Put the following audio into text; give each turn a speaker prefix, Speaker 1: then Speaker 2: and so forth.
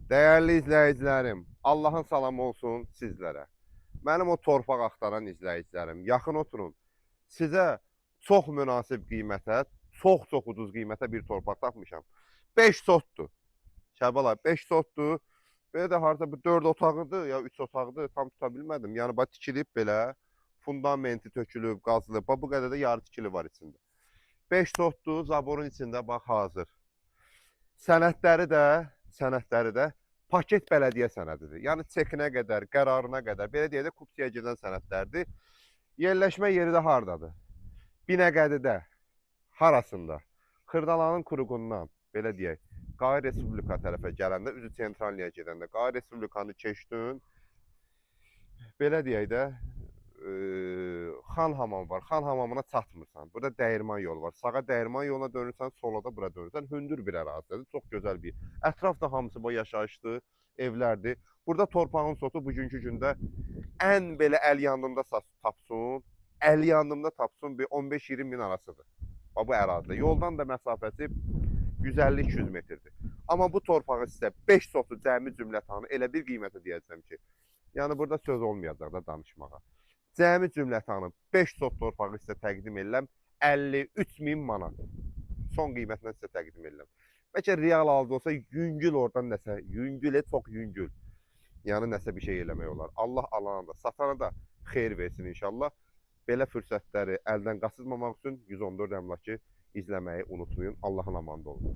Speaker 1: Değerli izləyicilərim, Allahın salamı olsun sizlərə. Mənim o torpaq axtaran izləyicilərim, yaxın oturun. Sizə çox münasib qiymətə, çox ucuz qiymətə bir torpaq tapmışam. 5 sotdur. Şəbala 5 sotdur. Belə də harda bu 4 otaqlıdır ya 3 otaqlıdır, tam tuta bilmədim. Yəni bax tikilib belə, fundamenti tökülüb, qazılıb. Bax bu qədər də yarı tikili var içində. 5 sotdur, zaborun içində bax hazır. Sənədləri də paket bələdiyyə sənədidir. Yəni çekinə qədər, qərarına qədər, belə deyək də kupsiya gedən sənədlərdir. Yerləşmə yeri də hardadır? Binəqədidə, harasında? Xırdalanın quruğundan, belə deyək, Qaya Respublika tərəfə gələndə, üzü Sentralniya gedəndə, Qaya Respublikanı keçdin, belə deyək də, Xan Hamamı var. Xan Hamamına çatmırsan. Burada dəyirman yolu var. Sağa dəyirman yoluna dönürsən, sola da bura dönürsən. Hündür bir ərazidir. Çox gözəl bir. Ətraf da hamısı bu yaşayışlı evlərdir. Burada torpağın sotu bugünkü gündə ən belə əl yandımda tapsın, əl yandımda tapsın bir 15-20 min arasıdır. Bu ərazidə. Yoldan da məsafəsi 150-200 metrdir. Amma bu torpağı sizə 5 sotu cəmi cümlətanı elə bir qiymətə deyəcəm ki, yəni burada söz olmayacaq da danışmağa. Cəmi cümlətanı 5 sot torpağı sizə təqdim edirəm 53 min manat. Son qiymətlə sizə təqdim edirəm. Bəlkə real aldı olsa yüngül oradan nəsə, yüngül, çox yüngül. Yəni nəsə bir şey eləmək olar. Allah alana da, satana da xeyir versin inşallah. Belə fürsətləri əldən qaçırmamaq üçün 114 əmlakı izləməyi unutmayın. Allahın amanında olun.